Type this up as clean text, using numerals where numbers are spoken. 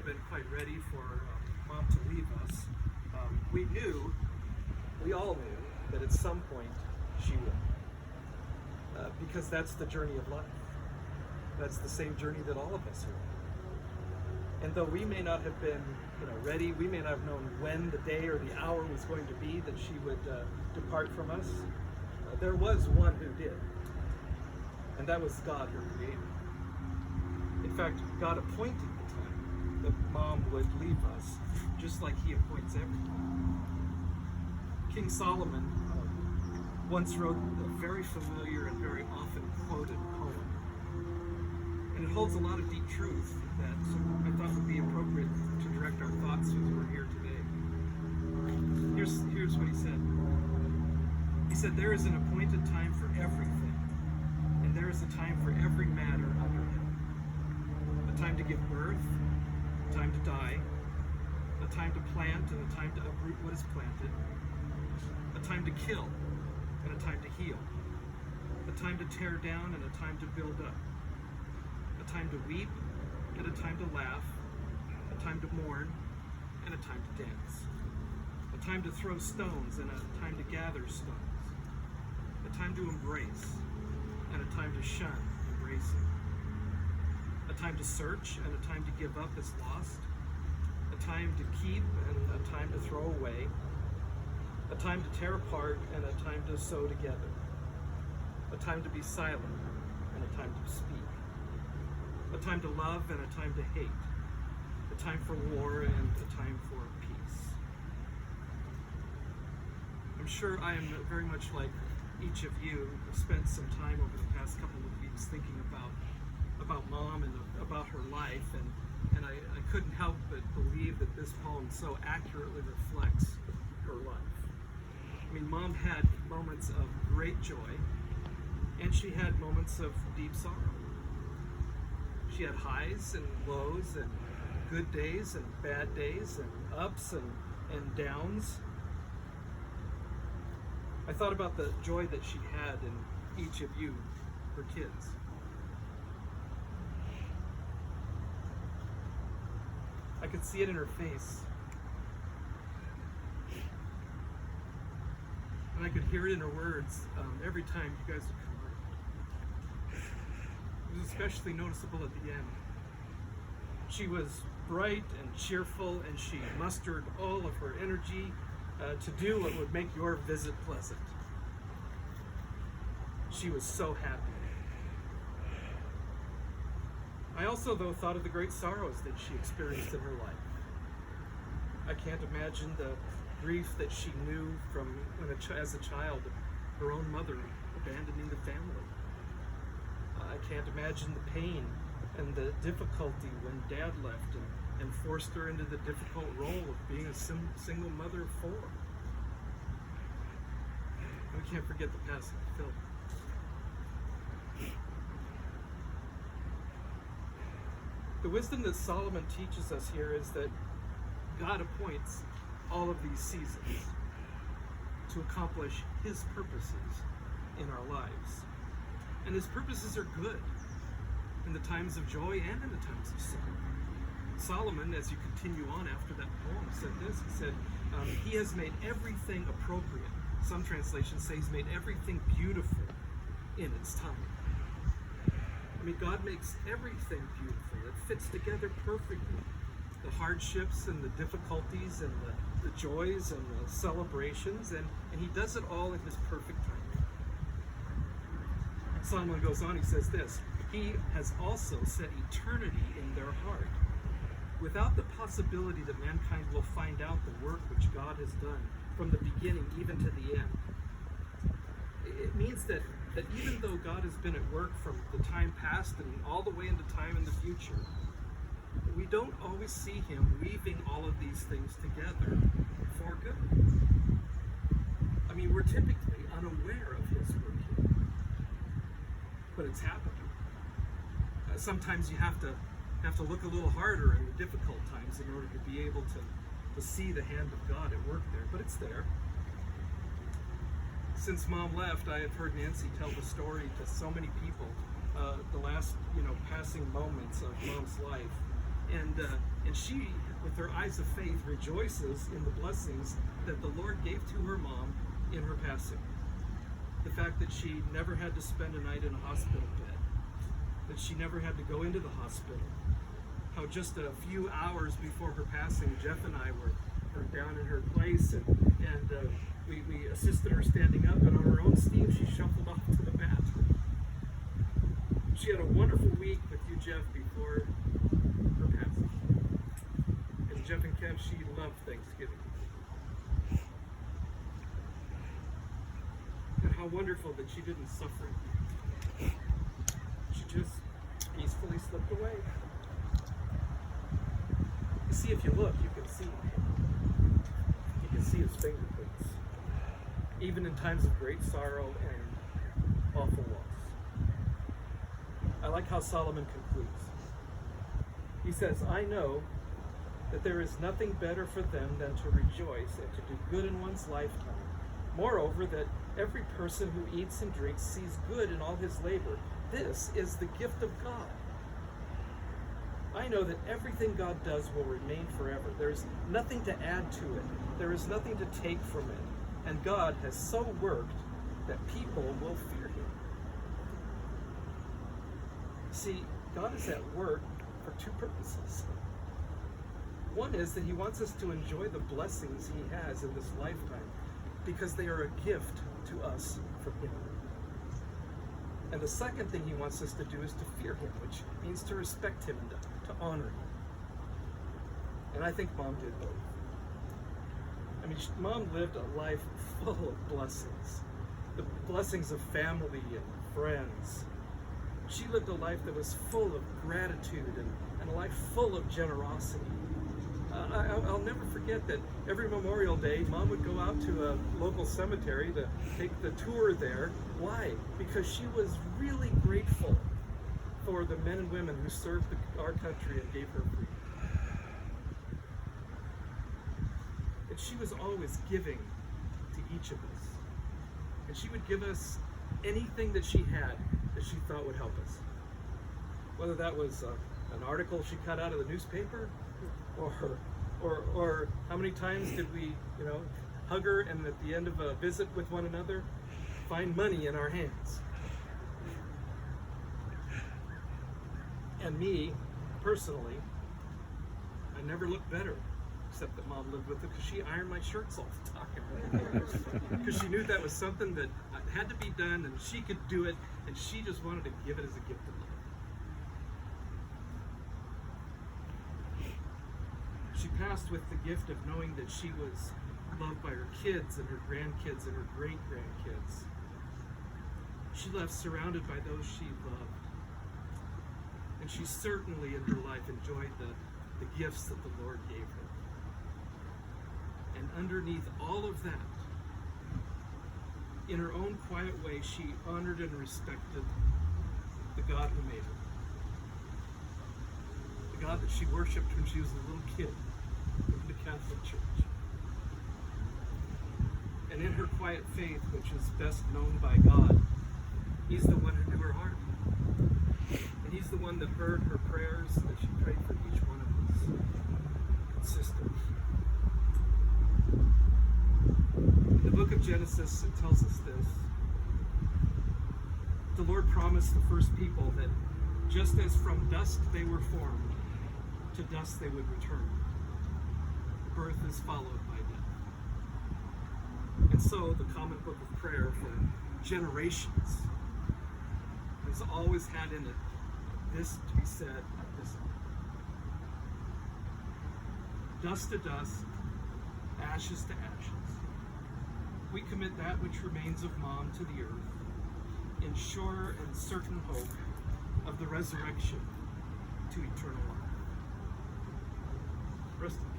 been quite ready for Mom to leave us. We all knew that at some point she would. Because that's the journey of life. That's the same journey that all of us are on. And though we may not have been ready, we may not have known when the day or the hour was going to be that she would depart from us, there was one who did. And that was God, her creator. In fact, God appointed the time that Mom would leave us, just like he appoints everyone. King Solomon once wrote a very familiar and very often quoted poem. And it holds a lot of deep truth that I thought would be appropriate to direct our thoughts as we're here today. Here's what he said. He said, "There is an appointed time for everything, and there is a time for every matter under heaven. A time to give birth, a time to die, a time to plant and a time to uproot what is planted, a time to kill and a time to heal, a time to tear down and a time to build up, a time to weep and a time to laugh, a time to mourn and a time to dance, a time to throw stones and a time to gather stones, a time to embrace and a time to shun embracing, a time to search and a time to give up as lost, a time to keep and a time to throw away, a time to tear apart and a time to sew together, a time to be silent and a time to speak, a time to love and a time to hate, a time for war and a time for peace." I'm sure I am very much like each of you who spent some time over the past couple of weeks thinking about Mom and about her life, and I couldn't help but believe that this poem so accurately reflects her life. I mean, Mom had moments of great joy, and she had moments of deep sorrow. She had highs and lows, and good days and bad days, and ups and downs. I thought about the joy that she had in each of you, her kids. I could see it in her face. And I could hear it in her words every time you guys would come around. It was especially noticeable at the end. She was bright and cheerful, and she mustered all of her energy to do what would make your visit pleasant. She was so happy. I also, though, thought of the great sorrows that she experienced in her life. I can't imagine the grief that she knew from when as a child, her own mother abandoning the family. I can't imagine the pain and the difficulty when Dad left and forced her into the difficult role of being a single mother of four. And we can't forget the passing of Phil. The wisdom that Solomon teaches us here is that God appoints all of these seasons to accomplish his purposes in our lives. And his purposes are good in the times of joy and in the times of sorrow. Solomon, as you continue on after that poem, said this. He said, he has made everything appropriate. Some translations say he's made everything beautiful in its time. I mean, God makes everything beautiful. It fits together perfectly. The hardships and the difficulties and the joys and the celebrations, and he does it all in his perfect time. Solomon goes on, he says this, he has also set eternity in their heart, without the possibility that mankind will find out the work which God has done from the beginning even to the end. It means that even though God has been at work from the time past and all the way into time in the future, we don't always see him weaving all of these things together for good. I mean, we're typically unaware of his work, but it's happening. Sometimes you have to look a little harder in the difficult times in order to be able to see the hand of God at work there, but it's there. Since Mom left, I have heard Nancy tell the story to so many people, the last, passing moments of Mom's life. And she, with her eyes of faith, rejoices in the blessings that the Lord gave to her mom in her passing. The fact that she never had to spend a night in a hospital bed, that she never had to go into the hospital, how just a few hours before her passing, Jeff and I were down in her place, and we assisted her standing up, and on her own steam, she shuffled off to the mat. She had a wonderful week with you, Jeff, before her passing. And Jeff and Kev, she loved Thanksgiving. And how wonderful that she didn't suffer. She just peacefully slipped away. You see, if you look, you can see his fingerprints, even in times of great sorrow and awful loss. I like how Solomon concludes. He says, I know that there is nothing better for them than to rejoice and to do good in one's lifetime. Moreover, that every person who eats and drinks sees good in all his labor. This is the gift of God. I know that everything God does will remain forever. There is nothing to add to it. There is nothing to take from it. And God has so worked that people will fear him. See, God is at work for two purposes. One is that he wants us to enjoy the blessings he has in this lifetime because they are a gift to us from him. And the second thing he wants us to do is to fear him, which means to respect him and to honor him. And I think Mom did both. I mean, Mom lived a life full of blessings. The blessings of family and friends. She lived a life that was full of gratitude and a life full of generosity. I'll never forget that every Memorial Day, Mom would go out to a local cemetery to take the tour there. Why? Because she was really grateful for the men and women who served our country and gave her freedom. And she was always giving to each of us. And she would give us anything that she had that she thought would help us. Whether that was an article she cut out of the newspaper, or how many times did we, hug her and at the end of a visit with one another, find money in our hands. And me, personally, I never looked better, except that Mom lived with it because she ironed my shirts all the time. Because she knew that was something that had to be done and she could do it, and she just wanted to give it as a gift to me. She passed with the gift of knowing that she was loved by her kids and her grandkids and her great-grandkids. She left surrounded by those she loved. And she certainly in her life enjoyed the gifts that the Lord gave her. And underneath all of that, in her own quiet way, she honored and respected the God who made her. The God that she worshipped when she was a little kid in the Catholic Church. And in her quiet faith, which is best known by God, he's the one who knew her heart. And he's the one that heard her prayers that she prayed for each one of us consistently. In the book of Genesis, it tells us this. The Lord promised the first people that just as from dust they were formed, to dust they would return. Birth is followed by death. And so the common book of prayer for generations has always had in it this to be said at this time. Dust to dust, ashes to ashes. We commit that which remains of Mom to the earth in sure and certain hope of the resurrection to eternal life. Rest in peace.